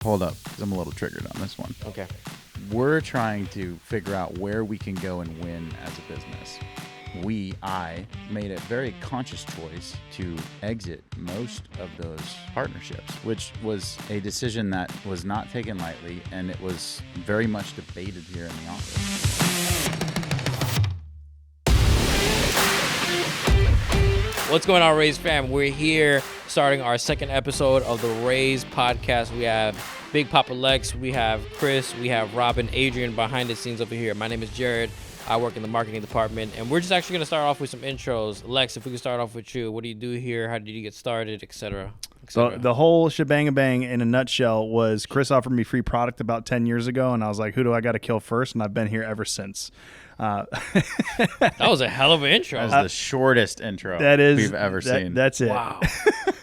Hold up, because I'm a little triggered on this one. Okay. We're trying to figure out where we can go and win as a business. I made a very conscious choice to exit most of those partnerships, which was a decision that was not taken lightly, and it was very much debated here in the office. What's going on, Raze fam? We're here starting our second episode of the RAZE podcast. We have Big Papa Lex, we have Chris, we have Robin, Adrian behind the scenes over here. My name is Jared. I work in the marketing department, and we're just actually going to start off with some intros. Lex, if we could start off with you. What do you do here? How did you get started, etc.? So the whole shebang-a-bang in a nutshell was Chris offered me free product about 10 years ago, and I was like, who do I got to kill first? And I've been here ever since. That was a hell of an intro. That was the shortest intro we've ever seen. That's it. Wow.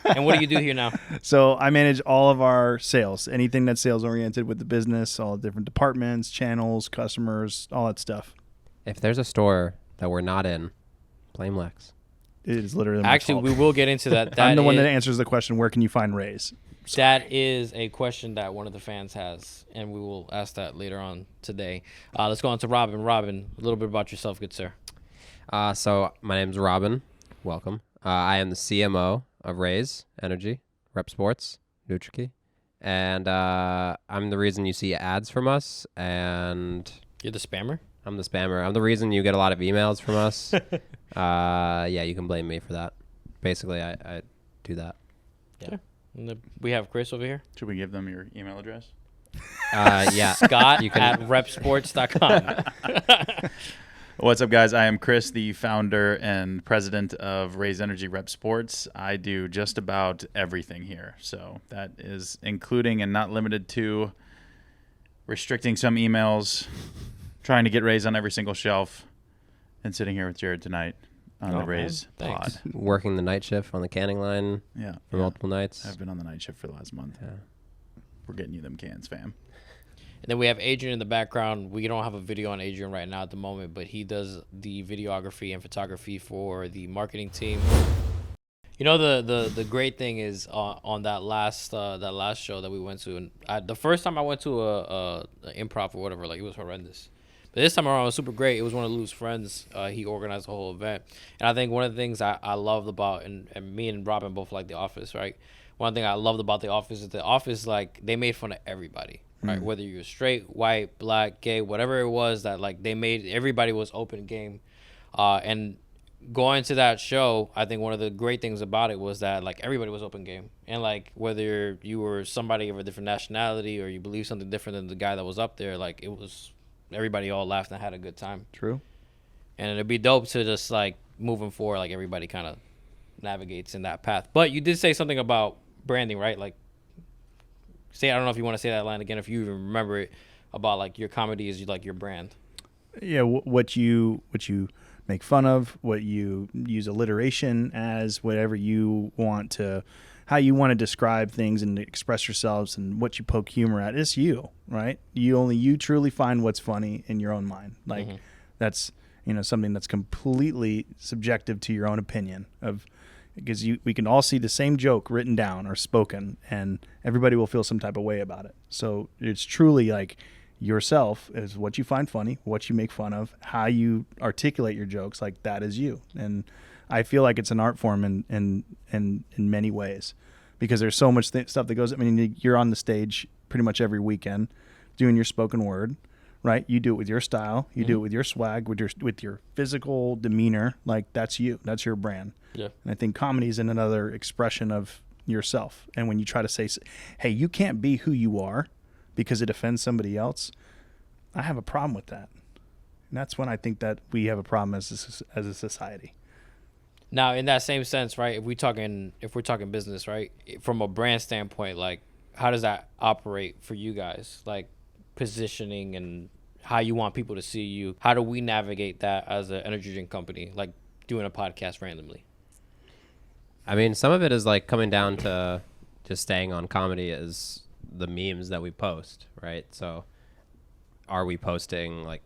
And what do you do here now? So I manage all of our sales, anything that's sales-oriented with the business, all the different departments, channels, customers, all that stuff. If there's a store that we're not in, blame Lex. It is literally my Actually, fault. we will get into that. I'm the one that answers the question, where can you find Raze? That is a question that one of the fans has, and we will ask that later on today. Let's go on to Robin. Robin, a little bit about yourself, good sir. So my name's Robin. Welcome. I am the CMO of Raze Energy, Rep Sports, NutriKey. And I'm the reason you see ads from us. And You're the spammer? I'm the spammer. I'm the reason you get a lot of emails from us. Yeah, you can blame me for that. Basically, I do that. Yeah. And we have Chris over here. Should we give them your email address? Yeah. Scott You can- at repsports.com. What's up, guys? I am Chris, the founder and president of RAZE Energy Rep Sports. I do just about everything here. So that is including and not limited to restricting some emails, trying to get Raze on every single shelf, and sitting here with Jared tonight on the RAZE Pod. Thanks. Working the night shift on the canning line for multiple nights. I've been on the night shift for the last month. Yeah. We're getting you them cans, fam. And then we have Adrian in the background. We don't have a video on Adrian right now at the moment, but he does the videography and photography for the marketing team. You know, the great thing is on that last show that we went to, and the first time I went to a improv or whatever, like, it was horrendous. But this time around, it was super great. It was one of Lou's friends. He organized the whole event. And I think one of the things I loved about, and me and Robin both like The Office, right? One thing I loved about The Office is The Office, like, they made fun of everybody, right? Whether you're straight, white, black, gay, whatever it was, that, like, they made, everybody was open game. And going to that show, I think one of the great things about it was that, like, everybody was open game. And, like, whether you were somebody of a different nationality or you believe something different than the guy that was up there, like, it was, everybody all laughed and had a good time. True. And it'd be dope to just, like, moving forward, like, everybody kind of navigates in that path. But you did say something about branding, right? Like, I don't know if you want to say that line again, if you even remember it, about, like, your comedy is, like, your brand. Yeah, what you make fun of, what you use alliteration as, whatever you want to, how you want to describe things and express yourselves, and what you poke humor at. It's you, right? You truly find what's funny in your own mind. Like, that's, something that's completely subjective to your own opinion of, because we can all see the same joke written down or spoken, and everybody will feel some type of way about it. So it's truly like yourself is what you find funny, what you make fun of, how you articulate your jokes. Like, that is you. And I feel like it's an art form in many ways, because there's so much stuff that goes. I mean, you're on the stage pretty much every weekend doing your spoken word, right? You do it with your style, you do it with your swag, with your physical demeanor. Like, that's you. That's your brand. Yeah. And I think comedy is another expression of yourself. And when you try to say, hey, you can't be who you are because it offends somebody else, I have a problem with that. And that's when I think that we have a problem as a society. Now, in that same sense, right, if we're talking business, right, from a brand standpoint, like, how does that operate for you guys? Like, positioning and how you want people to see you. How do we navigate that as an energy drink company, like doing a podcast randomly? I mean, some of it is like coming down to just staying on comedy is the memes that we post, right? So are we posting, like,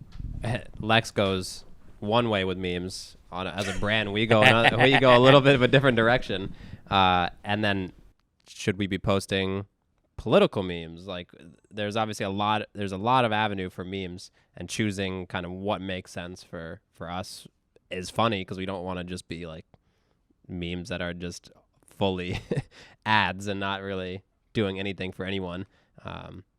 Lex goes one way with memes as a brand. We go a little bit of a different direction. And then should we be posting political memes, like there's obviously there's a lot of avenue for memes, and choosing kind of what makes sense for us is funny because we don't want to just be like memes that are just fully ads and not really doing anything for anyone.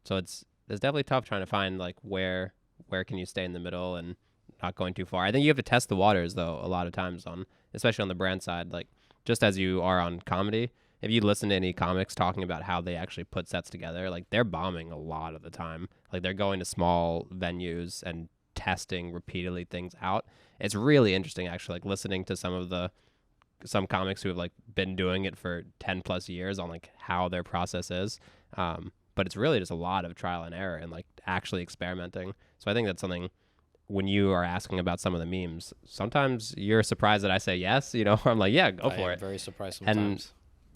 So it's definitely tough trying to find like where can you stay in the middle and not going too far. I think you have to test the waters though a lot of times especially on the brand side, like just as you are on comedy. If you listen to any comics talking about how they actually put sets together, like they're bombing a lot of the time. Like they're going to small venues and testing repeatedly things out. It's really interesting actually, like listening to some comics who have like been doing it for 10 plus years on like how their process is. But it's really just a lot of trial and error and like actually experimenting. So I think that's something when you are asking about some of the memes, sometimes you're surprised that I say yes, I'm like, yeah, go for it. Very surprised sometimes.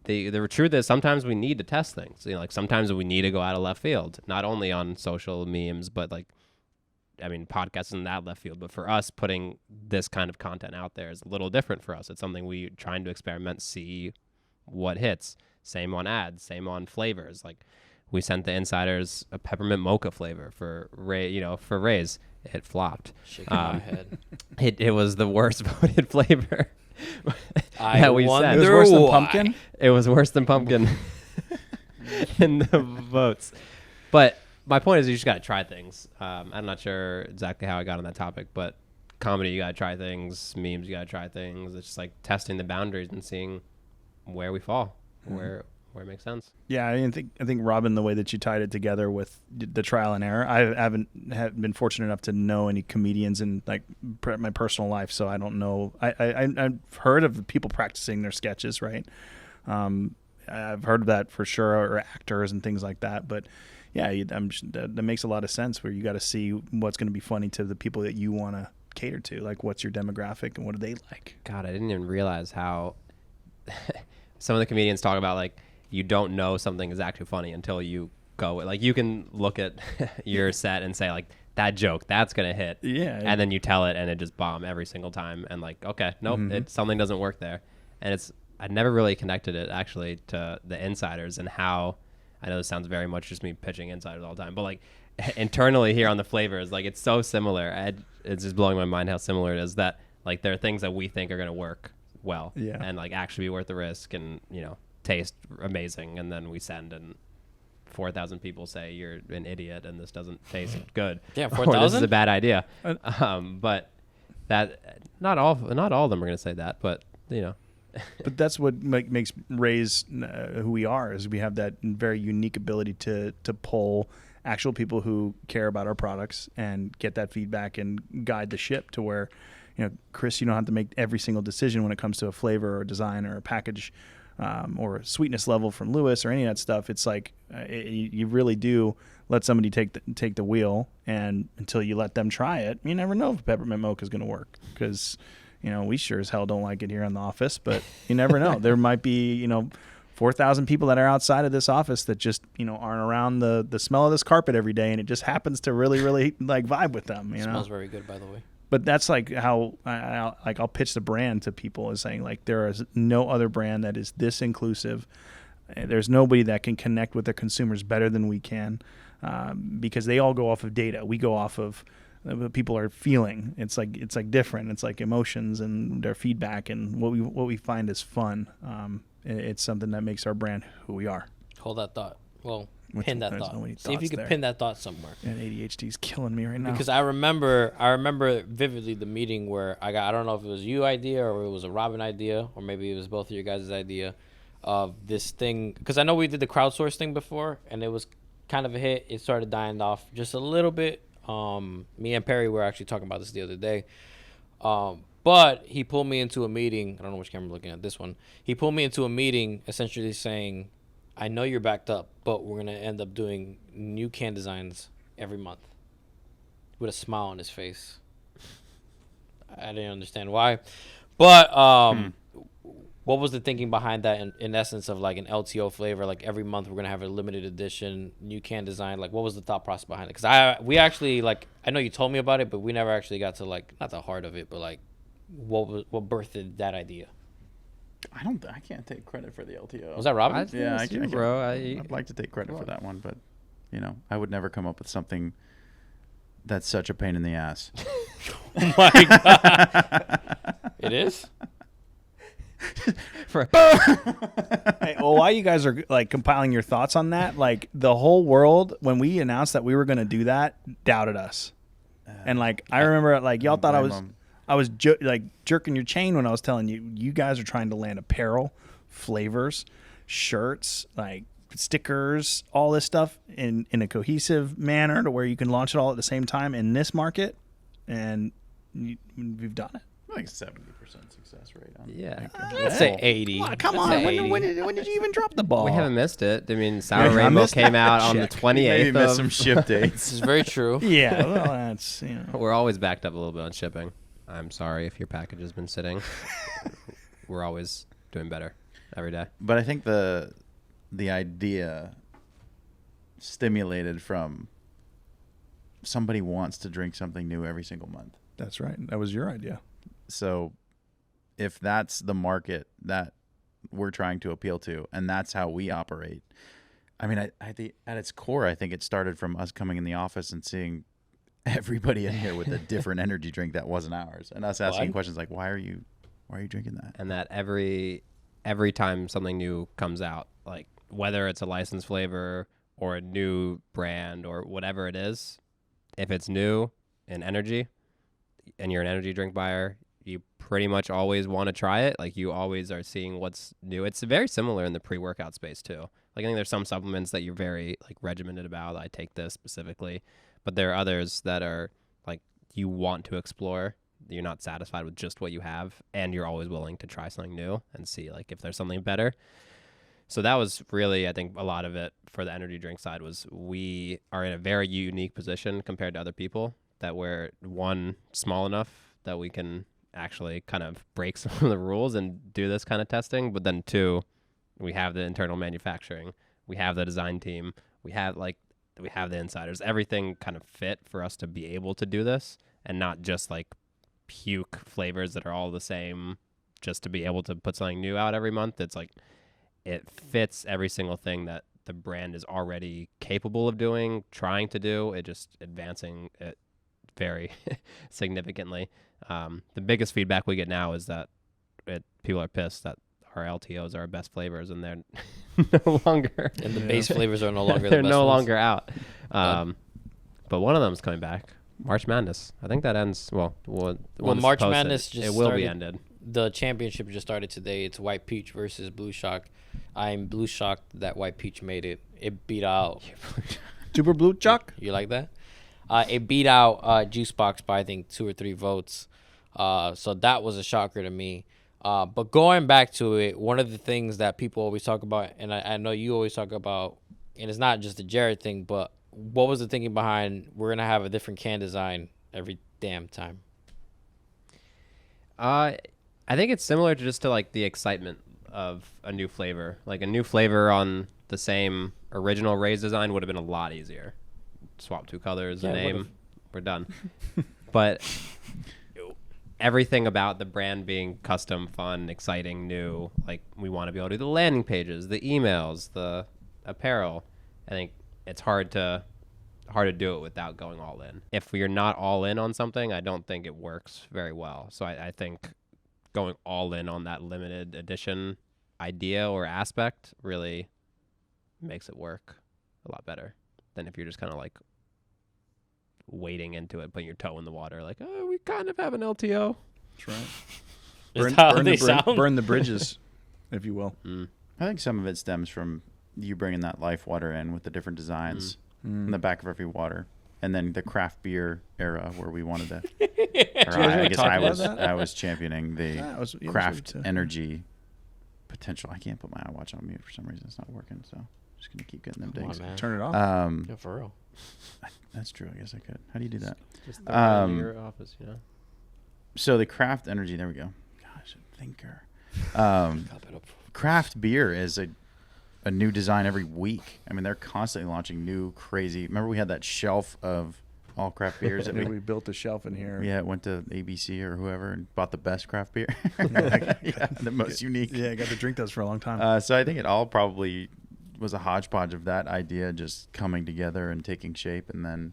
And the truth is sometimes we need to test things. Like sometimes we need to go out of left field, not only on social memes, but like, I mean, podcasts in that left field. But for us, putting this kind of content out there is a little different for us. It's something we trying to experiment, see what hits. Same on ads, same on flavors. Like we sent the insiders a peppermint mocha flavor for Raze. It flopped. Shaking my head. It was the worst voted flavor. I wonder it was worse than why. pumpkin. It was worse than pumpkin in the votes. But my point is, you just got to try things. I'm not sure exactly how I got on that topic, but comedy, you got to try things. Memes, you got to try things. It's just like testing the boundaries and seeing where we fall, where it makes sense. Yeah, I think Robin, the way that you tied it together with the trial and error. I haven't been fortunate enough to know any comedians in like my personal life, so I don't know. I've heard of people practicing their sketches, right? I've heard of that for sure, or actors and things like that. But yeah, that makes a lot of sense. Where you got to see what's going to be funny to the people that you want to cater to. Like, what's your demographic and what do they like? God, I didn't even realize how some of the comedians talk about like, you don't know something is actually funny until you go. Like you can look at your set and say like that joke that's gonna hit, and then you tell it and it just bomb every single time. And like, okay, nope, something doesn't work there. And I never really connected it actually to the insiders and how. I know this sounds very much just me pitching insiders all the time, but like internally here on the flavors, like it's so similar. It's just blowing my mind how similar it is that like there are things that we think are gonna work well, and like actually be worth the risk, and taste amazing, and then we send and 4,000 people say you're an idiot and this doesn't taste good. Yeah, 4,000. This is a bad idea. But that not all of them are going to say that, but But that's what makes Raze who we are. Is we have that very unique ability to pull actual people who care about our products and get that feedback and guide the ship to where, Chris, you don't have to make every single decision when it comes to a flavor or design or a package. Or sweetness level from Lewis or any of that stuff. It's like you really do let somebody take the wheel, and until you let them try it, you never know if peppermint mocha is going to work, because we sure as hell don't like it here in the office, but you never know. There might be 4,000 people that are outside of this office that just aren't around the smell of this carpet every day, and it just happens to really really like vibe with them. It smells very good, by the way. But that's like how I'll pitch the brand to people, as saying like there is no other brand that is this inclusive. There's nobody that can connect with their consumers better than we can, because they all go off of data. We go off of what people are feeling. It's like different. It's like emotions and their feedback and what we find is fun. It's something that makes our brand who we are. Hold that thought. Well, pin that thought. See if you can there. pin that thought somewhere. And ADHD is killing me right now. Because I remember vividly the meeting where I don't know if it was you idea or it was a Robin idea, or maybe it was both of your guys' idea of this thing. Because I know we did the crowdsource thing before, and it was kind of a hit. It started dying off just a little bit. Me and Perry were actually talking about this the other day. But he pulled me into a meeting. I don't know which camera I'm looking at, this one. He pulled me into a meeting essentially saying, I know you're backed up, but we're going to end up doing new can designs every month, with a smile on his face. I didn't understand why. But what was the thinking behind that in essence of like an LTO flavor? Like every month we're going to have a limited edition new can design. Like what was the thought process behind it? Because we actually, like, I know you told me about it, but we never actually got to like, not the heart of it, but like what birthed that idea? I can't take credit for the LTO. Was that Robin? I think Yeah, it's I you, can, bro. I'd like to take credit for that one, but I would never come up with something that's such a pain in the ass. Oh my god. It is? Hey, well, while you guys are like compiling your thoughts on that, like the whole world, when we announced that we were going to do that, doubted us. And like I remember, like y'all thought I was jerking your chain when I was telling you guys are trying to land apparel, flavors, shirts, like stickers, all this stuff in a cohesive manner to where you can launch it all at the same time in this market, and we've done it. Like 70% success rate on Let's say 80. Come on, when did you even drop the ball? We haven't missed it. I mean, Sour Rainbow came out on the 28th. Maybe missed some ship dates. This is very true. Yeah, well, that's We're always backed up a little bit on shipping. I'm sorry if your package has been sitting. We're always doing better every day. But I think the idea stimulated from somebody wants to drink something new every single month. That's right. That was your idea. So if that's the market that we're trying to appeal to, and that's how we operate, I mean, I think at its core, I think it started from us coming in the office and seeing everybody in here with a different energy drink that wasn't ours, and us asking questions like, why are you drinking that? And that every time something new comes out, like whether it's a licensed flavor or a new brand or whatever it is, if it's new in energy and you're an energy drink buyer, you pretty much always want to try it. Like you always are seeing what's new. It's very similar in the pre-workout space too. Like I think there's some supplements that you're very like regimented about. I take this specifically, but there are others that are like you want to explore. You're not satisfied with just what you have, and you're always willing to try something new and see like if there's something better. So that was really, I think, a lot of it for the energy drink side was we are in a very unique position compared to other people that we're, one, small enough that we can actually kind of break some of the rules and do this kind of testing. But then two, we have the internal manufacturing, we have the design team, we have the insiders, everything kind of fit for us to be able to do this and not just like puke flavors that are all the same just to be able to put something new out every month. It's like it fits every single thing that the brand is already capable of doing, trying to do. It just advancing it very significantly. The biggest feedback we get now is that people are pissed that our LTOs are our best flavors, and they're no longer. And the base flavors are no longer. They're the best no ones. longer out. But one of them is coming back. March Madness. I think that ends. Well, March Madness just it will started. be ended. The championship just started today. It's White Peach versus Blue Shock. I'm blue shocked that White Peach made it. It beat out. Super Blue Chuck. You like that? It beat out Juice Box by I think 2 or 3 votes. So that was a shocker to me. But going back to it, one of the things that people always talk about, and I know you always talk about, and it's not just the Jared thing, but what was the thinking behind we're going to have a different can design every damn time? I think it's similar to just to like the excitement of a new flavor. Like a new flavor on the same original Raze design would have been a lot easier. Swap 2 colors, a name, we're done. But everything about the brand being custom, fun, exciting, new, like we want to be able to do the landing pages, the emails, the apparel. I think it's hard to do it without going all in. If you're not all in on something, I don't think it works very well. So I think going all in on that limited edition idea or aspect really makes it work a lot better than if you're just kind of like wading into it, putting your toe in the water, like, oh, we kind of have an LTO. That's right. Burn the bridges, if you will. I think some of it stems from you bringing that life water in with the different designs in the back of every water, and then the craft beer era where we wanted to. I was championing the craft energy potential. I can't put my iWatch on mute for some reason. It's not working, so I'm just gonna keep getting them dings. Turn it off. Yeah, for real. That's true. I guess I could. How do you do that? Just in your office, you know. So the craft energy. There we go. Gosh, thinker. Craft beer is a new design every week. I mean, they're constantly launching new crazy. Remember, we had that shelf of all craft beers. And we built a shelf in here. Yeah, went to ABC or whoever and bought the best craft beer. The most unique. Yeah, I got to drink those for a long time. So I think it all probably was a hodgepodge of that idea just coming together and taking shape, and then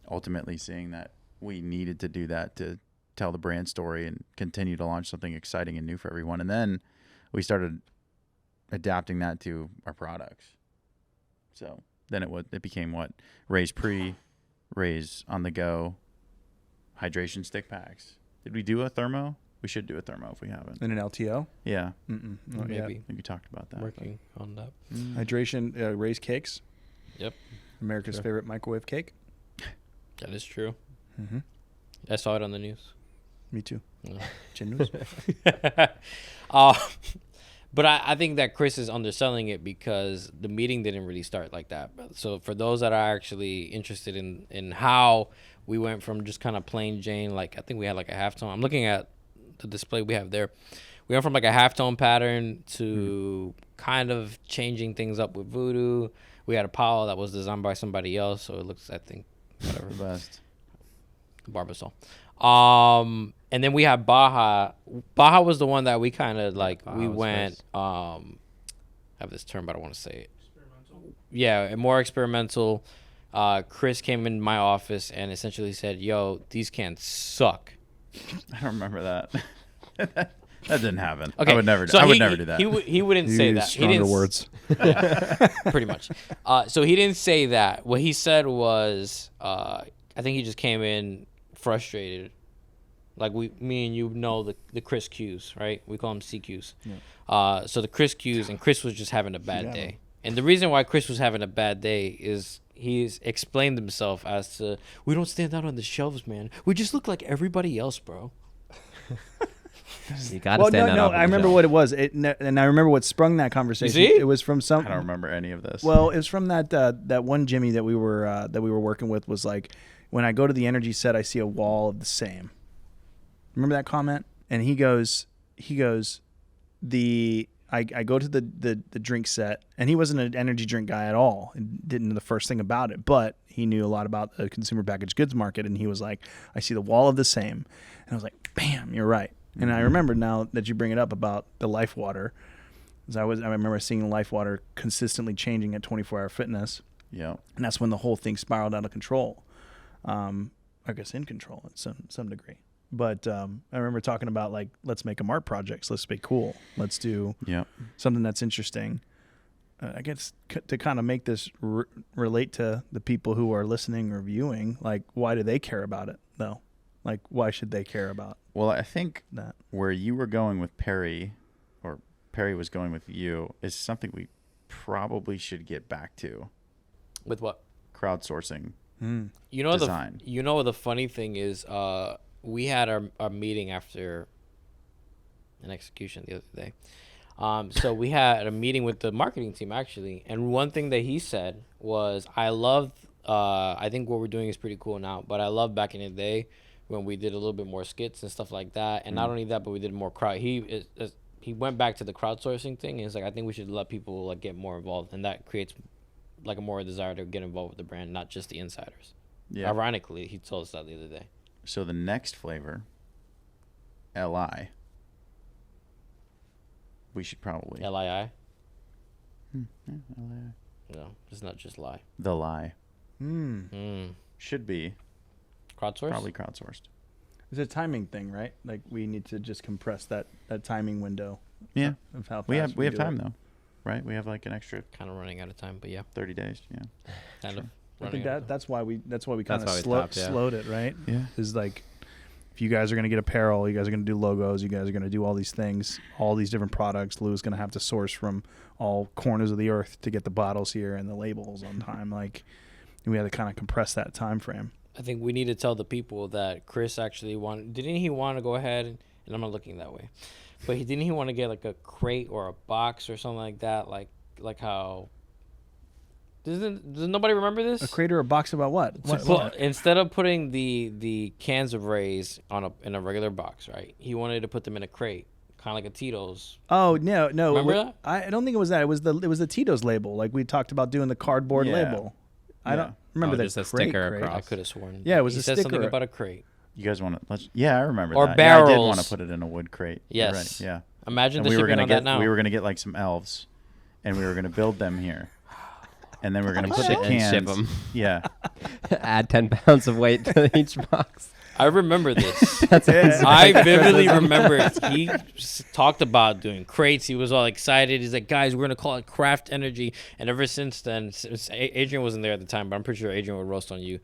ultimately seeing that we needed to do that to tell the brand story and continue to launch something exciting and new for everyone. And then we started adapting that to our products. So then it became what? Raze Pre, Raze On The Go, hydration stick packs. Did we do a thermo? We should do a thermo if we haven't. In an LTO? Yeah. Not Maybe. yet. I think we talked about that. Working on that. Hydration, Raze cakes. Yep. America's favorite microwave cake. That is true. Mm-hmm. I saw it on the news. Me too. Yeah. Chin news. But I think that Chris is underselling it because the meeting didn't really start like that. So for those that are actually interested in how we went from just kind of plain Jane, like I think we had like a halftone. I'm looking at the display we have there. We went from like a halftone pattern to kind of changing things up with Voodoo. We had a Apollo that was designed by somebody else, so it looks, I think, whatever. The best. Barbasol. And then we have Baja. Baja was the one that we kind of like, Baja we was went, I have this term, but I don't want to say it. Yeah, more experimental. Chris came in my office and essentially said, yo, these cans suck. I don't remember that. That didn't happen. Okay, I would never. so I would he- never do that. He wouldn't say Use that. He stronger didn't, words. pretty much. So he didn't say that. What he said was, I think he just came in frustrated. Like me and you know the Chris Qs, right? We call them CQs. Yeah. So the Chris Qs, and Chris was just having a bad day. And the reason why Chris was having a bad day is he's explained himself as to, we don't stand out on the shelves, man. We just look like everybody else, bro. You got to stand that up. I remember what it was. And I remember what sprung that conversation. You see? It was from some. I don't remember any of this. Well, it was from that one Jimmy that we were working with. Was like, when I go to the energy set, I see a wall of the same. Remember that comment? And he goes, I go to the drink set, and he wasn't an energy drink guy at all, and didn't know the first thing about it, but he knew a lot about the consumer packaged goods market, and he was like, I see the wall of the same. And I was like, bam, you're right. And I remember now that you bring it up about the Life Water, because I remember seeing Life Water consistently changing at 24 Hour Fitness. Yeah. And that's when the whole thing spiraled out of control. I guess in control at some degree. But I remember talking about, like, let's make them art projects. Let's be cool. Let's do something that's interesting. I guess to kind of make this relate to the people who are listening or viewing, like, why do they care about it, though? Like, why should they care about Well, I think that? where you were going with Perry, or Perry was going with you, is something we probably should get back to. With what? Crowdsourcing. You know Design. the funny thing is, we had our meeting after an execution the other day. So we had a meeting with the marketing team, actually, and one thing that he said was, I love, I think what we're doing is pretty cool now, but I love back in the day when we did a little bit more skits and stuff like that, and not only that, but we did more crowd. He went back to the crowdsourcing thing, and he's like, I think we should let people like get more involved, and that creates like a more desire to get involved with the brand, not just the insiders. Yeah. Ironically, he told us that the other day. So the next flavor, LI. We should probably. LII? LI. No, it's not just lie. The lie. Mm. Should be Crowdsourced? probably crowdsourced. It's a timing thing, right? Like, we need to just compress that timing window. Yeah. Of how fast We have do time, it. though. Right? We have like an extra Kind of running out of time, but yeah, 30 days. Yeah. kind of. I running think out of time. that's why we kind of why we stopped, yeah. slowed it, right? Yeah. Is like, if you guys are going to get apparel, you guys are going to do logos, you guys are going to do all these things, all these different products. Lou's going to have to source from all corners of the earth to get the bottles here and the labels on time. Like, we had to kind of compress that time frame. I think we need to tell the people that Chris actually didn't he want to go ahead, and I'm not looking that way, but didn't he want to get like a crate or a box or something like that, like how, does nobody remember this? A crate or a box about what? Instead of putting the cans of Raze in a regular box, right? He wanted to put them in a crate, kind of like a Tito's. Oh no! Remember that? I don't think it was that. It was the Tito's label. Like, we talked about doing the cardboard Yeah. label. I don't. remember Oh, that just a crate sticker crate. across. I could have sworn. Yeah, it was he a said something sticker. about a crate. You guys want to? Yeah, I remember Or that. Yeah, I did barrels. want to put it in a wood crate. You're Yes. right. Yeah. Imagine And the we were shipping gonna on get that now. we were gonna get like some elves, and we were gonna build them here, and then we're gonna put the Ship- and cans. ship 'em. Yeah. Add 10 pounds of weight to each box. I remember this. Yeah. I vividly remember he talked about doing crates. He was all excited. He's like, guys, we're going to call it Craft Energy. And ever since then, since Adrian wasn't there at the time, but I'm pretty sure Adrian would roast on you.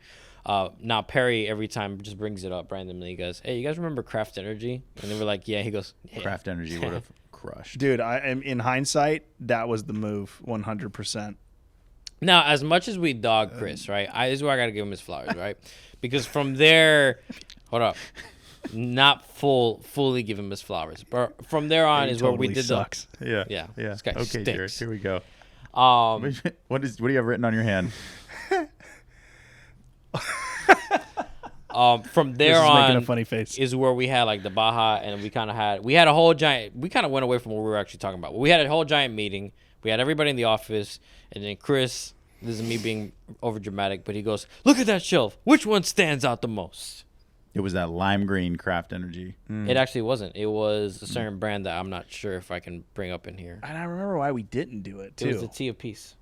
Now Perry every time just brings it up randomly. He goes, hey, you guys remember Craft Energy? And they were like, yeah. He goes, yeah. Craft Energy would have crushed. Dude, in hindsight, that was the move, 100%. Now, as much as we dog Chris, right? This is where I got to give him his flowers, right? Because from there, hold up, not fully give him his flowers, but from there on He is where we totally did sucks. Yeah. Yeah. Yeah. This guy Okay, stinks. Jared. Here we go. What do you have written on your hand? From Chris there is making a on funny face. is where we had like the Baja, and we had a whole giant. We kind of went away from what we were actually talking about. We had a whole giant meeting. We had everybody in the office, and then Chris. This is me being over dramatic, but he goes, "Look at that shelf. Which one stands out the most?" It was that lime green Craft Energy. It actually wasn't. It was a certain brand that I'm not sure if I can bring up in here. And I remember why we didn't do it, too. It was the Tea of Peace.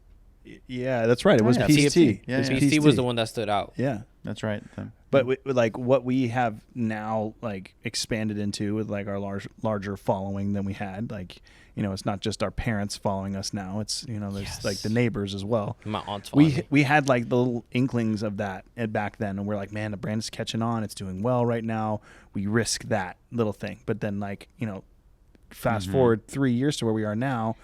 Yeah, that's right. It was yeah. Peace Tea. Yeah, It was yeah. Peace Peace Tea was Tea. the one that stood out. Yeah. That's right. But like what we have now, like expanded into with like our larger following than we had, like, you know, it's not just our parents following us now. It's, you know, there's like the neighbors as well. My aunt's following me. We had like the little inklings of that back then, and we're like, man, the brand is catching on. It's doing well right now. We risk that little thing. But then, like, you know, fast forward 3 years to where we are now,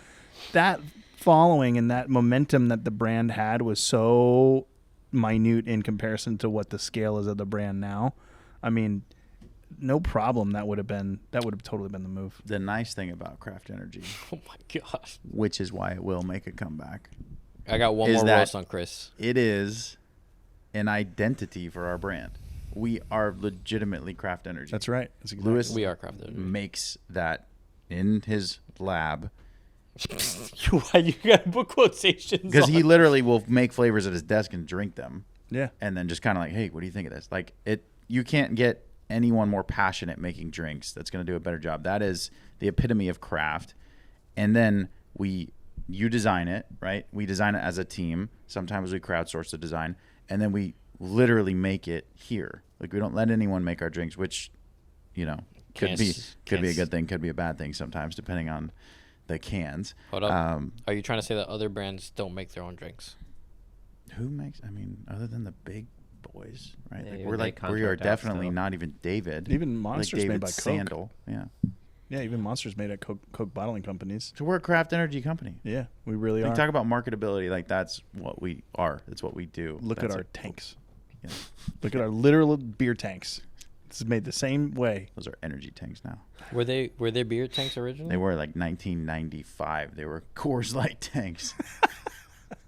that following and that momentum that the brand had was so minute in comparison to what the scale is of the brand now. I mean, no problem. That would have totally been the move. The nice thing about Craft Energy, Oh my gosh. which is why it will make a comeback, I got one Is more that- roast on Chris. it is an identity for our brand. We are legitimately Craft Energy. That's right. That's exactly Lewis We are crafted. makes that in his lab Why you got to put quotations? because he on? literally will make flavors at his desk and drink them, Yeah. and then just kind of like, hey, what do you think of this? Like it, you can't get anyone more passionate making drinks that's going to do a better job. That is the epitome of craft. And then you design it, right? We design it as a team. Sometimes we crowdsource the design, and then we literally make it here. Like we don't let anyone make our drinks, which, you know, could be a good thing, could be a bad thing sometimes, depending on the cans. Hold up. Are you trying to say that other brands don't make their own drinks? Who makes? I mean, other than the big boys, right? Yeah, Like even we they are contract out definitely still. not even David. Even Monster's like made David by Coke. Sandal. Yeah. Yeah, even Monster's made at Coke bottling companies. So we're a Craft Energy company. Yeah, we really We are. talk about marketability, like that's what we are. That's what we do. Look That's at our it. tanks. Yeah. Look at our literal beer tanks. This is made the same way. Those are energy tanks now. Were they beer tanks originally? They were like 1995. They were Coors Light tanks.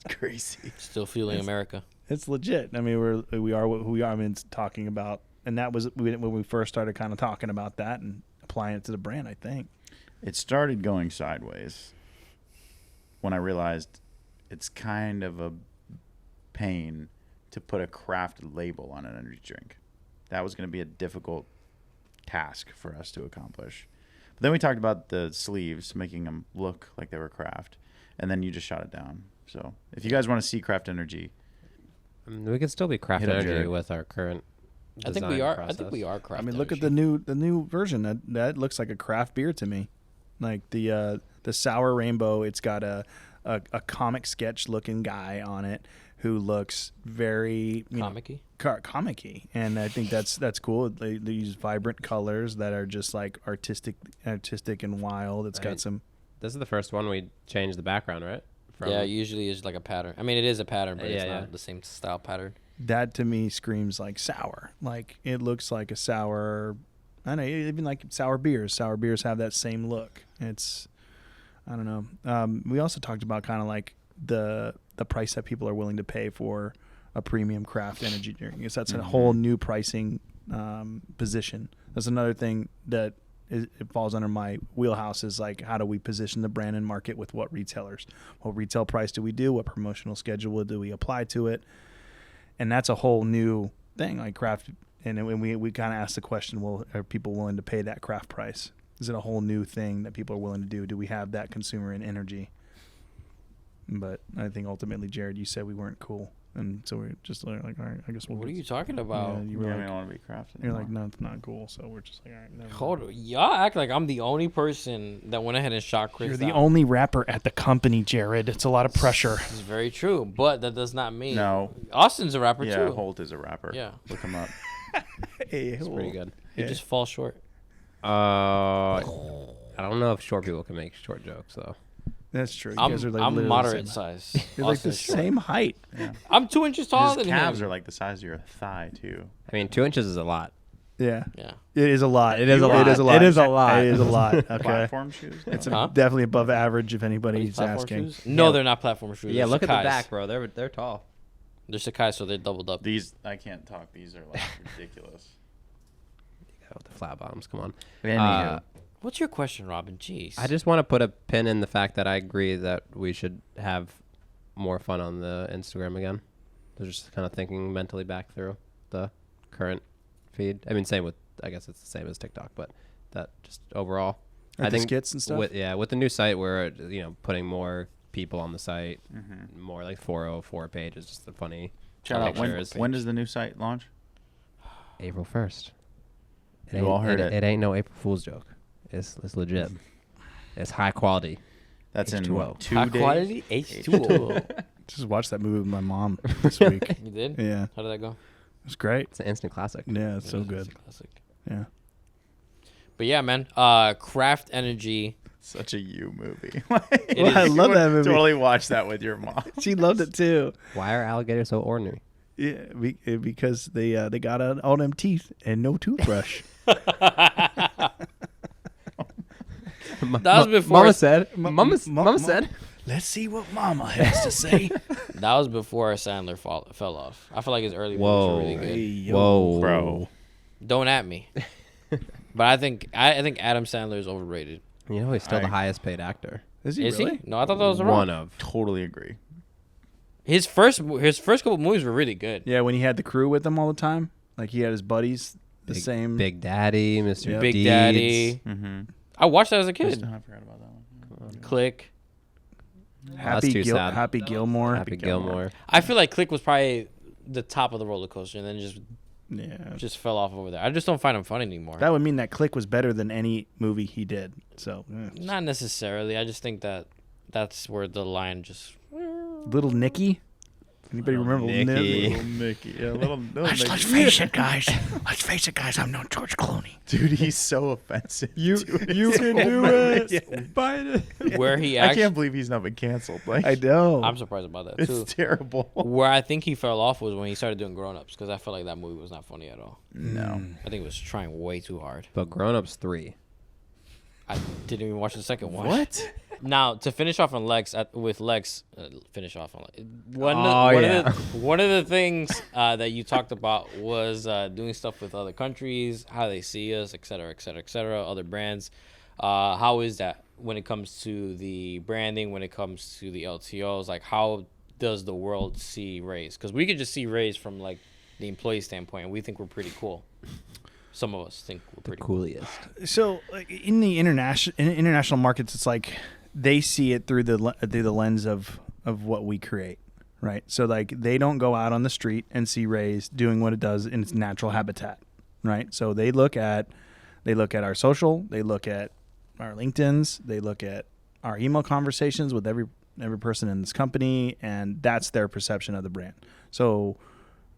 It's crazy. Still fueling America. It's legit. I mean, we are what we are. I mean, it's talking about, and that was when we first started kind of talking about that and applying it to the brand, I think. It started going sideways when I realized it's kind of a pain to put a craft label on an energy drink. That was going to be a difficult task for us to accomplish. But then we talked about the sleeves, making them look like they were craft, and then you just shot it down. So if you guys want to see Craft Energy, We could still be Craft Hit up Energy Jared. with our current I think we design are. I process. think we are craft. I mean, look at energy. the new version. That looks like a craft beer to me. Like the sour rainbow. It's got a comic sketch looking guy on it who looks very Comic-y? comic-y, and I think that's cool. They use vibrant colors that are just like artistic and wild. It's got Right. some. This is the first one we changed the background, right? Yeah, it usually is like a pattern. I mean, it is a pattern, but it's Yeah, not yeah. the same style pattern. That to me screams like sour. Like it looks like a sour. I know, even like sour beers. Sour beers have that same look. It's, I don't know. We also talked about kind of like the price that people are willing to pay for a premium craft energy drink. I guess that's a whole new pricing position. That's another thing that it falls under my wheelhouse is like, how do we position the brand and market with what retailers? What retail price do we do? What promotional schedule do we apply to it? And that's a whole new thing, like craft. And we kind of asked the question, well, are people willing to pay that craft price? Is it a whole new thing that people are willing to do? Do we have that consumer and energy? But I think ultimately, Jared, you said we weren't cool. And so we're just like, all right, I guess we'll. What are you talking about? Yeah, you We were don't like, want to be crafted. you're like, no, it's not cool. So we're just like, all right. Never mind. Hold on. Y'all act like I'm the only person that went ahead and shot Chris You're the down. only rapper at the company, Jared. It's a lot of pressure. This is very true, but that does not mean No. Austin's a rapper Yeah, too. Holt is a rapper. Yeah. Look him up. Hey, It's pretty good. He just falls short. I don't know if short people can make short jokes though. That's true. You I'm guys are like literally moderate the same. size. You're like the Austin's short. same height. I'm 2 inches taller His than calves him. are like the size of your thigh too. I mean, 2 inches is a lot. Yeah. Yeah. It is a lot. It is a It lot. is a lot. It is a lot. It is a lot. Okay. Platform shoes. It's Huh? definitely above average if Are these anybody's platform asking. shoes? No, Yeah. they're not platform shoes. Yeah, They're look at the Sakai's. back, bro. They're tall. They're Sakai, so they're doubled up. These I can't talk. These are like ridiculous. Yeah, with the flat bottoms. Come on. Anywho. What's your question, Robin? Jeez. I just want to put a pin in the fact that I agree that we should have more fun on the Instagram again. So just kind of thinking mentally back through the current feed. I mean, same with, I guess it's the same as TikTok, but that just overall. Like I the think skits and stuff? With the new site, we're putting more people on the site, Mhm. more like 404 pages, just the funny Shout out. pictures. When does the new site launch? April 1st. You all heard it. It ain't no April Fool's joke. It's legit. It's high quality. That's in H2O. what, 2 High days? quality H2O. Just watched that movie with my mom this week. You did? Yeah. How did that go? It was great. It's an instant classic. Yeah, it's so It's a good. classic. Yeah. But yeah, man. Craft Energy. Such a you movie. Well, I love that movie. Totally watch that with your mom. She loved it too. Why are alligators so ordinary? Yeah, because they got all them teeth and no toothbrush. That was before. Mama said. Mama Ma- said. Let's see what Mama has to say. That was before Sandler fell off. I feel like his early movies Whoa. were really good. Hey, yo. Whoa, Bro. Don't at me. But I think Adam Sandler is overrated. You know he's still the I- highest paid actor. Is he Is really? he? No, I thought that was wrong. One of. Totally agree. His first couple movies were really good. Yeah, when he had the crew with him all the time, like he had his buddies, the same. Big Daddy, Mr. Yeah. Big Deeds. Daddy. Mm-hmm. I watched that as a I kid. forgot about that one. Click. Happy too sad. Happy Gilmore. Happy Gilmore. I feel like Click was probably the top of the roller coaster, and then Yeah. just fell off over there. I just don't find him fun anymore. That would mean that Click was better than any movie he did. So, Not necessarily. I just think that's where the line just. Little Nicky. Anybody remember Nicky. Little Mickey. Yeah, little Let's face it, guys. Let's face it, guys. I'm not George Clooney. Dude, he's so offensive. You dude. can It's do hilarious. it. Bite it. Where he I actually. can't believe he's not been canceled. Like, I know. I'm surprised about that it's too. terrible. Where I think he fell off was when he started doing Grown Ups, because I felt like that movie was not funny at all. No. I think it was trying way too hard. But Grown Ups 3. I didn't even watch the second one. What? Now to finish off on finish off on one of the things that you talked about was doing stuff with other countries, how they see us, et cetera, et cetera, et cetera, other brands. How is that when it comes to the branding, when it comes to the LTOs? Like, how does the world see Raze? Because we could just see Raze from like the employee standpoint, and we think we're pretty cool. Some of us think we're pretty cool. Coolest. So, like, in the international markets, it's like they see it through the lens of what we create, right? So, like, they don't go out on the street and see Raze doing what it does in its natural habitat, right? So they look at our social, they look at our LinkedIn's, they look at our email conversations with every person in this company, and that's their perception of the brand. So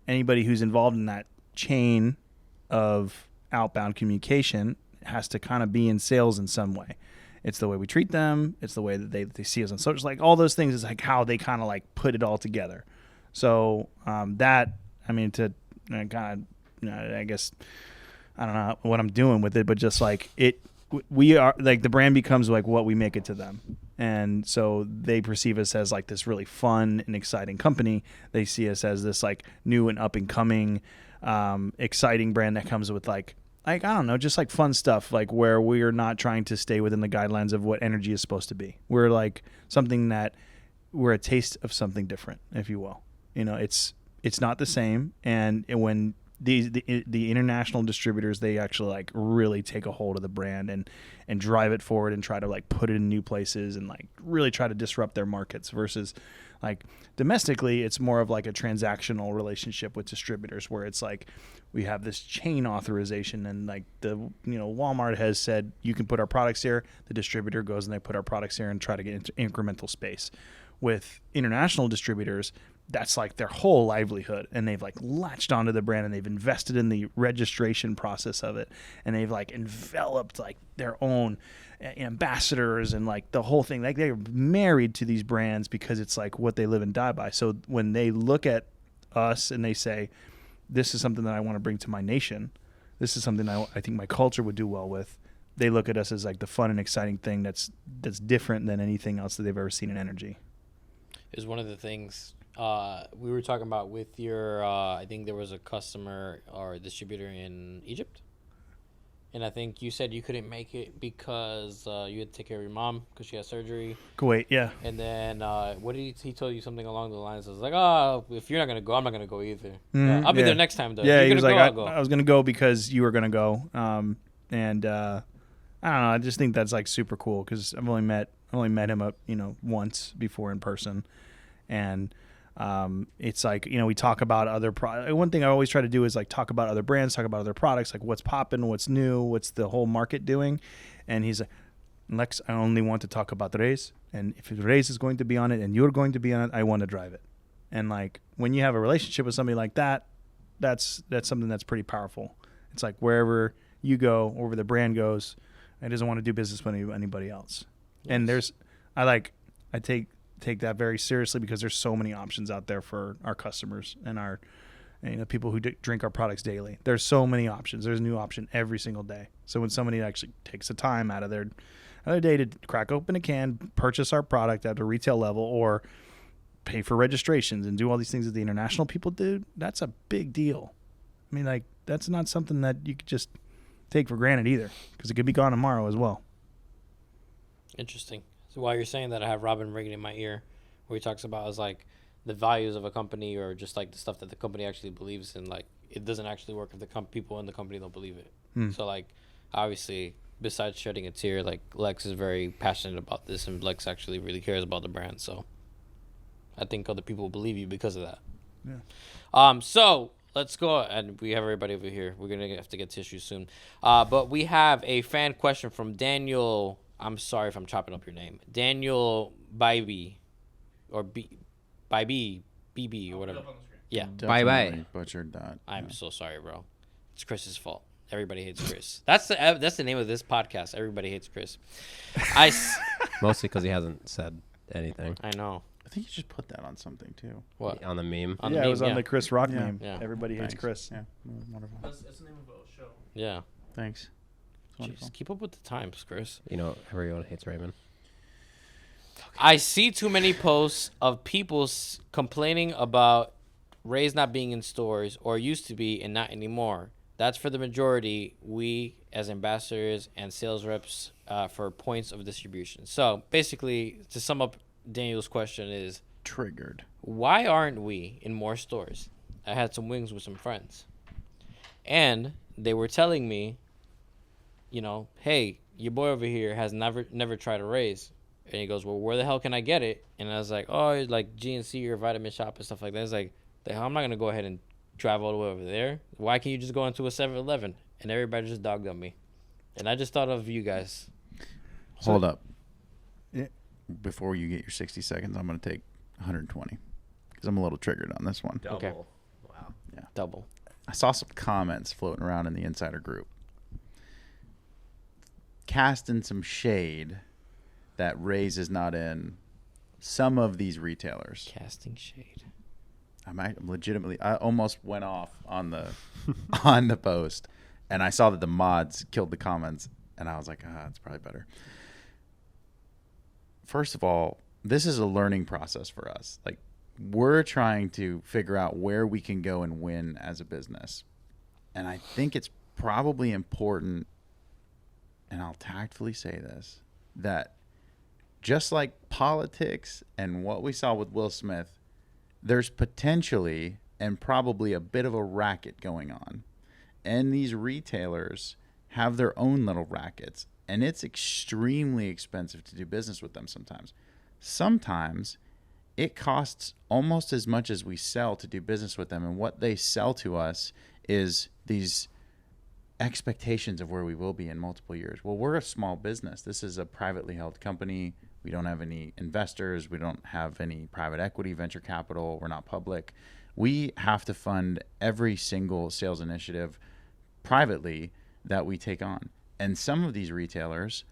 anybody who's involved in that chain of outbound communication has to kind of be in sales in some way. It's the way we treat them. It's the way that they see us on social. Like, all those things is like how they kind of like put it all together. So that, I mean, to kind of, I guess, I don't know what I'm doing with it, but just like we are like, the brand becomes like what we make it to them. And so they perceive us as like this really fun and exciting company. They see us as this like new and up and coming, exciting brand that comes with like I don't know, just like fun stuff, like where we're not trying to stay within the guidelines of what energy is supposed to be. We're like something that we're a taste of something different, if you will. You know, it's It's not the same. And when the international distributors, they actually like really take a hold of the brand and drive it forward and try to like put it in new places and like really try to disrupt their markets, versus like domestically, it's more of like a transactional relationship with distributors where it's like we have this chain authorization and like Walmart has said you can put our products here. The distributor goes and they put our products here and try to get into incremental space. With international distributors, that's like their whole livelihood, and they've like latched onto the brand and they've invested in the registration process of it, and they've like enveloped like their own ambassadors and like the whole thing. Like they're married to these brands because it's like what they live and die by. So when they look at us and they say, this is something that I want to bring to my nation, this is something I think my culture would do well with, they look at us as like the fun and exciting thing that's different than anything else that they've ever seen in energy. Is one of the things we were talking about with your, I think there was a customer or a distributor in Egypt. And I think you said you couldn't make it because you had to take care of your mom because she had surgery. Kuwait, yeah. And then what did he told you something along the lines? I was like, oh, if you're not going to go, I'm not going to go either. I'll be there next time, though. Yeah, if he was like, I'll go. I was going to go because you were going to go. And I don't know. I just think that's like super cool because I've only met him up, once before in person. And it's like, we talk about other one thing I always try to do is like talk about other brands, talk about other products, like what's popping, what's new, what's the whole market doing. And he's like, Lex, I only want to talk about RAZE, and if RAZE is going to be on it and you're going to be on it, I want to drive it. And like when you have a relationship with somebody like that, that's something that's pretty powerful. It's like wherever you go, wherever the brand goes, it doesn't want to do business with anybody else. Yes. And I take that very seriously because there's so many options out there for our customers and our people who drink our products daily. There's so many options. There's a new option every single day. So when somebody actually takes the time out of their day to crack open a can, purchase our product at a retail level, or pay for registrations and do all these things that the international people do, that's a big deal. I mean, like, that's not something that you could just take for granted either, because it could be gone tomorrow as well. Interesting. So while you're saying that, I have Robin ringing in my ear where he talks about is like the values of a company, or just like the stuff that the company actually believes in. Like, it doesn't actually work if the people in the company don't believe it. So like, obviously, besides shedding a tear, like Lex is very passionate about this, and Lex actually really cares about the brand. So I think other people believe you because of that. Yeah. So let's go, and we have everybody over here. We're gonna have to get tissues soon. But we have a fan question from Daniel. I'm sorry if I'm chopping up your name. Daniel Bybee, or BB or whatever. Yeah. Bye. Butchered that. I'm so sorry, bro. It's Chris's fault. Everybody hates Chris. That's the name of this podcast. Everybody hates Chris. Mostly because he hasn't said anything. I know. I think you should put that on something too. What? On the meme? On the it meme, was on the Chris Rock meme. Yeah. Everybody hates Chris. Yeah, wonderful. That's the name of a show. Yeah. Thanks. Jeez, keep up with the times, Chris. Everyone hates Raymond. I see too many posts of people complaining about RAZE not being in stores, or used to be and not anymore. That's for the majority. We, as ambassadors and sales reps, for points of distribution. So basically, to sum up Daniel's question is, triggered. Why aren't we in more stores? I had some wings with some friends, and they were telling me, hey, your boy over here has never tried a RAZE. And he goes, well, where the hell can I get it? And I was like, oh, like GNC or Vitamin Shop and stuff like that. It's like, the hell, I'm not going to go ahead and drive all the way over there. Why can't you just go into a 7-Eleven? And everybody just dogged on me. And I just thought of you guys. Hold up. Yeah. Before you get your 60 seconds, I'm going to take 120 because I'm a little triggered on this one. Double. Okay. Wow. Yeah. Double. I saw some comments floating around in the insider group casting some shade that RAZE is not in some of these retailers. Casting shade. I almost went off on the on the post, and I saw that the mods killed the comments, and I was like, it's probably better. First of all, this is a learning process for us. Like, we're trying to figure out where we can go and win as a business. And I think it's probably important, and I'll tactfully say this, that just like politics and what we saw with Will Smith, there's potentially and probably a bit of a racket going on. And these retailers have their own little rackets, and it's extremely expensive to do business with them sometimes. Sometimes it costs almost as much as we sell to do business with them, and what they sell to us is these expectations of where we will be in multiple years. Well, we're a small business. This is a privately held company. We don't have any investors. We don't have any private equity, venture capital. We're not public. We have to fund every single sales initiative privately that we take on. And some of these retailers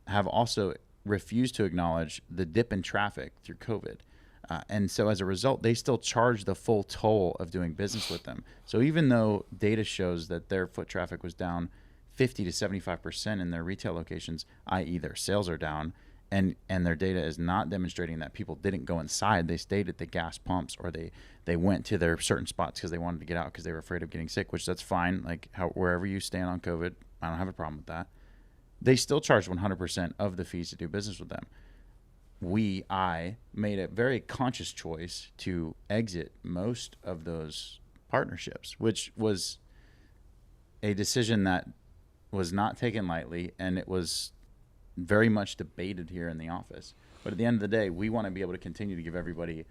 have also refused to acknowledge the dip in traffic through COVID. And so as a result, they still charge the full toll of doing business with them. So even though data shows that their foot traffic was down 50 to 75% in their retail locations, i.e. their sales are down, and their data is not demonstrating that people didn't go inside, they stayed at the gas pumps, or they went to their certain spots because they wanted to get out because they were afraid of getting sick, which that's fine. Like wherever you stand on COVID, I don't have a problem with that. They still charge 100% of the fees to do business with them. I made a very conscious choice to exit most of those partnerships, which was a decision that was not taken lightly, and it was very much debated here in the office. But at the end of the day, we want to be able to continue to give everybody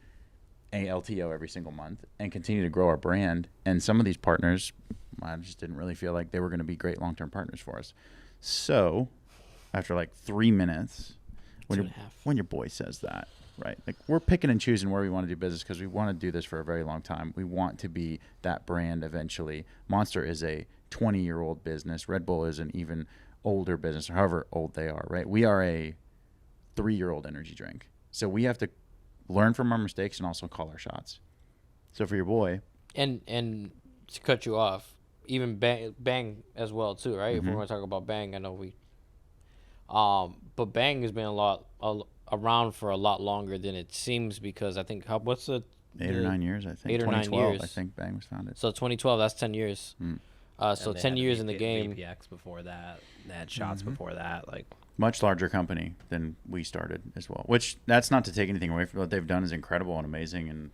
a LTO every single month and continue to grow our brand. And some of these partners, I just didn't really feel like they were going to be great long-term partners for us. So after like 3 minutes, when your boy says that, right? Like, we're picking and choosing where we want to do business because we want to do this for a very long time. We want to be that brand eventually. Monster is a 20-year-old business. Red Bull is an even older business, or however old they are, right? We are a 3-year-old energy drink. So we have to learn from our mistakes and also call our shots. So for your boy. And to cut you off, even Bang as well too, right? If we're going to talk about Bang, I know we but Bang has been around for a lot longer than it seems, because I think what's the 8 or 9 years, I think. 8 or 9 years. I think Bang was founded. So 2012, that's 10 years. So 10 years in the game. VPX before that, they had shots before that, like Much larger company than we started as well. Which, that's not to take anything away from what they've done, is incredible and amazing, and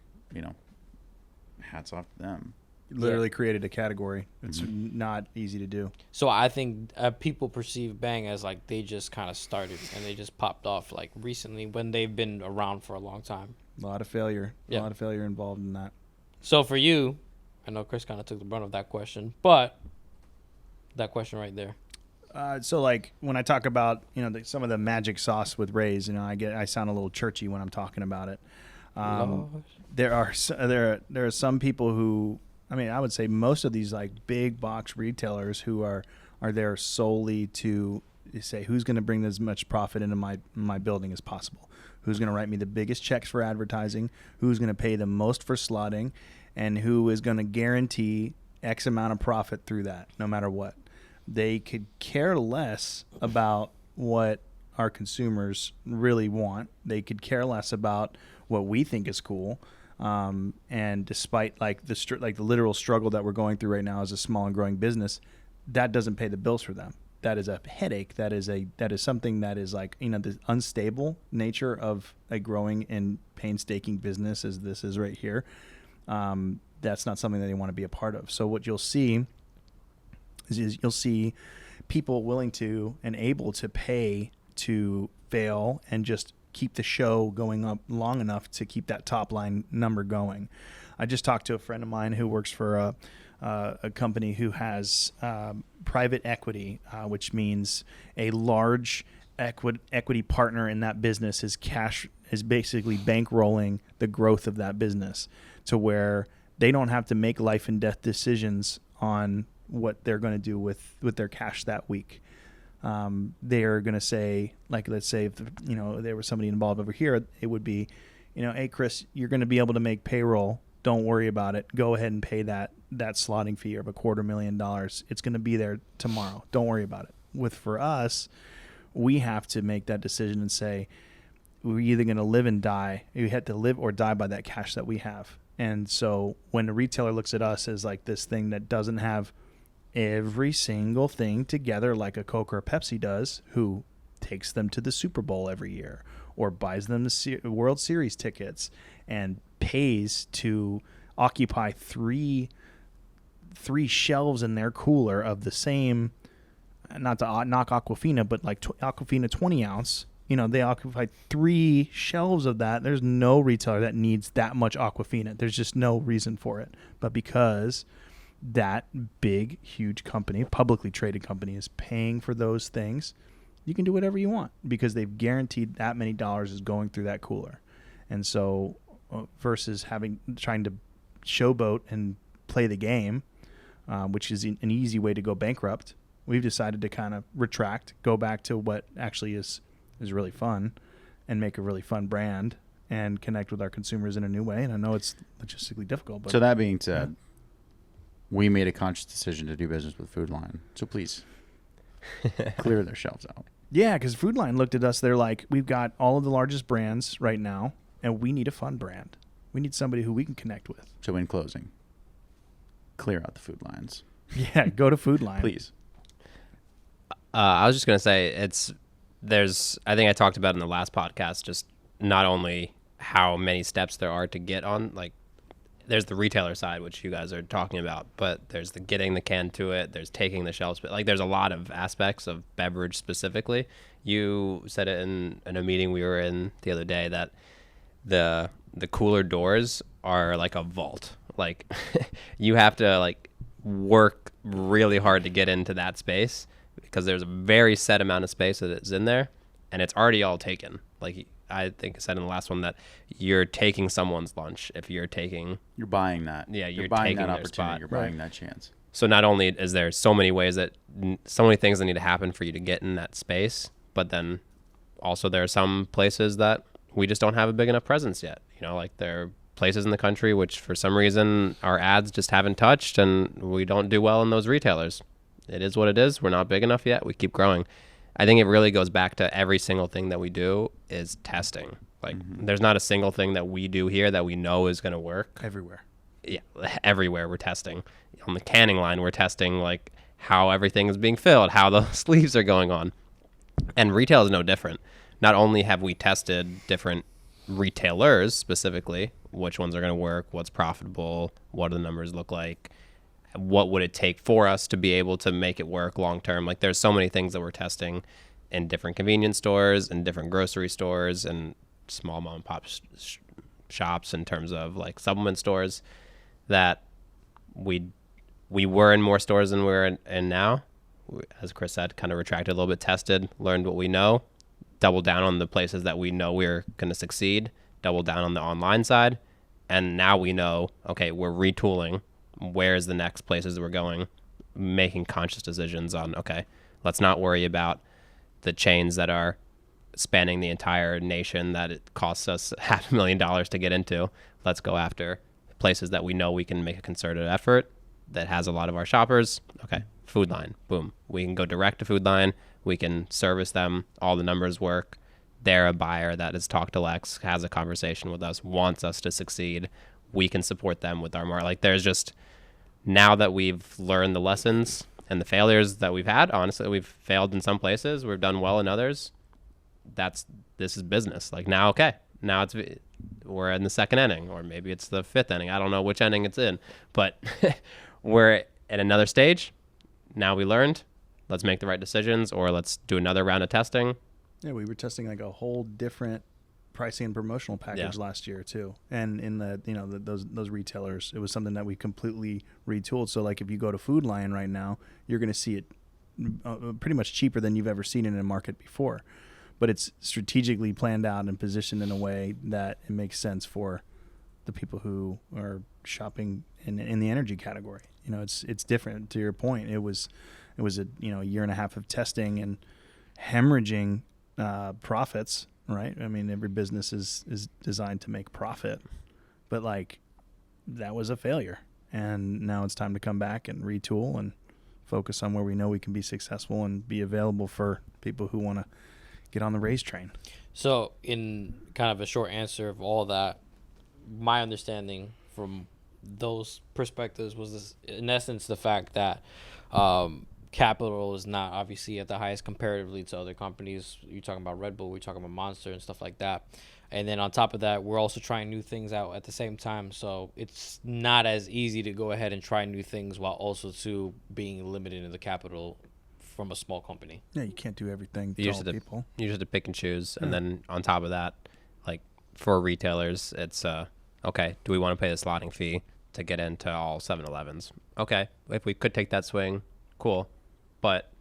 hats off to them. Literally created a category. It's not easy to do. So I think people perceive Bang as like they just kind of started and they just popped off like recently, when they've been around for a long time. A lot of failure. Yeah. A lot of failure involved in that. So for you, I know Chris kind of took the brunt of that question, but that question right there. So like when I talk about some of the magic sauce with Raze, I sound a little churchy when I'm talking about it. There are some people who, I would say most of these like big box retailers who are there solely to say who's going to bring as much profit into my building as possible, who's going to write me the biggest checks for advertising, who's going to pay the most for slotting, and who is going to guarantee X amount of profit through that, no matter what. They could care less about what our consumers really want. They could care less about what we think is cool. And despite like the literal struggle that we're going through right now as a small and growing business, that doesn't pay the bills for them. That is a headache. That is something that is like, the unstable nature of a growing and painstaking business as this is right here. That's not something that they want to be a part of. So what you'll see is you'll see people willing to and able to pay to fail and just keep the show going up long enough to keep that top line number going. I just talked to a friend of mine who works for a company who has private equity, which means a large equity partner in that business is basically bankrolling the growth of that business to where they don't have to make life and death decisions on what they're going to do with their cash that week. They're going to say, like, let's say if there was somebody involved over here, it would be, hey Chris, you're going to be able to make payroll. Don't worry about it. Go ahead and pay that slotting fee of $250,000. It's going to be there tomorrow. Don't worry about it. For us, we have to make that decision and say, we're either going to live and die. We have to live or die by that cash that we have. And so when a retailer looks at us as like this thing that doesn't have every single thing together like a Coke or a Pepsi does, who takes them to the Super Bowl every year or buys them the World Series tickets and pays to occupy three shelves in their cooler of the same, not to knock Aquafina, but like Aquafina 20 ounce. They occupy 3 shelves of that. There's no retailer that needs that much Aquafina. There's just no reason for it. But because that big, huge company, publicly traded company, is paying for those things, you can do whatever you want because they've guaranteed that many dollars is going through that cooler. And so versus trying to showboat and play the game, which is an easy way to go bankrupt, we've decided to kind of retract, go back to what actually is really fun, and make a really fun brand and connect with our consumers in a new way. And I know it's logistically difficult. But so that being said, we made a conscious decision to do business with Food Line. So please clear their shelves out. Yeah, because Food Line looked at us. They're like, we've got all of the largest brands right now, and we need a fun brand. We need somebody who we can connect with. So in closing, clear out the Food Lines. Yeah, go to Food Line. Please. I was just going to say I think I talked about in the last podcast, just not only how many steps there are to get on, like there's the retailer side, which you guys are talking about, but there's the getting the can to it. There's taking the shelves, but like there's a lot of aspects of beverage specifically. You said it in a meeting we were in the other day that the cooler doors are like a vault. Like you have to like work really hard to get into that space because there's a very set amount of space that is in there and it's already all taken. Like I think I said in the last one that you're taking someone's lunch if you're buying that. Yeah, you're taking buying that their opportunity. spot. You're buying that chance. So not only is there so many things that need to happen for you to get in that space, but then also there are some places that we just don't have a big enough presence yet. Like there are places in the country which for some reason our ads just haven't touched and we don't do well in those retailers. It is what it is. We're not big enough yet. We keep growing. I think it really goes back to every single thing that we do is testing. Like there's not a single thing that we do here that we know is going to work. Everywhere. Yeah, everywhere we're testing. On the canning line, we're testing like how everything is being filled, how the sleeves are going on. And retail is no different. Not only have we tested different retailers specifically, which ones are going to work, what's profitable, what do the numbers look like, what would it take for us to be able to make it work long term. Like there's so many things that we're testing in different convenience stores and different grocery stores and small mom and pop shops in terms of like supplement stores that we were in more stores than we're in now. As Chris said, kind of retracted a little bit, tested, learned what we know, double down on the places that we know we're going to succeed, double down on the online side. And now we know, okay, we're retooling. Where's the next places we're going, making conscious decisions on, okay, let's not worry about the chains that are spanning the entire nation that it costs us $500,000 to get into. Let's go after places that we know we can make a concerted effort that has a lot of our shoppers. Okay, Food Line, boom. We can go direct to Food Line. We can service them. All the numbers work. They're a buyer that has talked to Lex, has a conversation with us, wants us to succeed. We can support them with our market. Like there's just, now that we've learned the lessons and the failures that we've had, honestly, we've failed in some places, we've done well in others. This is business. Like now, okay, now we're in the second inning, or maybe it's the fifth inning. I don't know which inning it's in, but we're at another stage. Now we learned. Let's make the right decisions, or let's do another round of testing. Yeah, we were testing like a whole different pricing and promotional package last year too, and in those retailers, it was something that we completely retooled. So like if you go to Food Lion right now, you're going to see it pretty much cheaper than you've ever seen it in a market before, but it's strategically planned out and positioned in a way that it makes sense for the people who are shopping in the energy category. It's different. To your point, it was a year and a half of testing and hemorrhaging profits. Right. I mean, every business is designed to make profit, but like that was a failure. And now it's time to come back and retool and focus on where we know we can be successful and be available for people who want to get on the Raze train. So in kind of a short answer of all that, my understanding from those perspectives was this, in essence, the fact that capital is not obviously at the highest comparatively to other companies. You're talking about Red Bull, we're talking about Monster and stuff like that. And then on top of that, we're also trying new things out at the same time. So it's not as easy to go ahead and try new things while also too being limited in the capital from a small company. Yeah, you can't do everything to You all just have people. You just have to pick and choose, and then on top of that, like for retailers, it's okay. Do we want to pay the slotting fee to get into all 7-Elevens? Okay, if we could take that swing, cool, but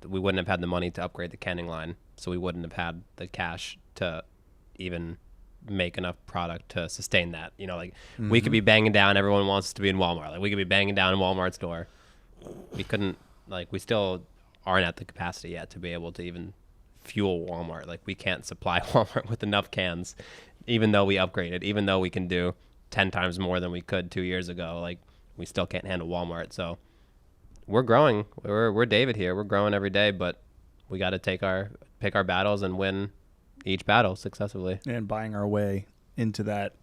we wouldn't have had the money to upgrade the canning line, so we wouldn't have had the cash to even make enough product to sustain that. You know, like we could be banging down. Everyone wants to be in Walmart. Like we could be banging down in Walmart's door. We couldn't. Like we still aren't at the capacity yet to be able to even fuel Walmart. Like we can't supply Walmart with enough cans, even though we upgraded, even though we can do 10 times more than we could 2 years ago. Like we still can't handle Walmart. So we're growing. We're David here. We're growing every day, but we got to pick our battles and win each battle successfully. And buying our way into that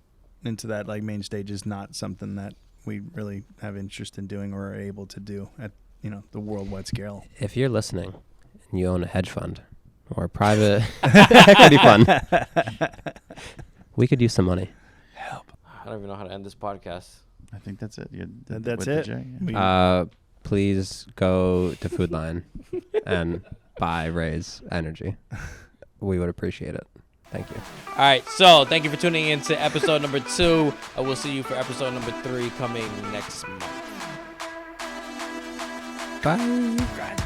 like main stage is not something that we really have interest in doing or are able to do at the worldwide scale. If you're listening and you own a hedge fund or a private equity fund, we could use some money. I don't even know how to end this podcast. I think that's it. That's it. Please go to Food Line and buy Raze Energy. We would appreciate it. Thank you. All right, so thank you for tuning in to episode number 2. I will see you for episode number 3 coming next month. Bye.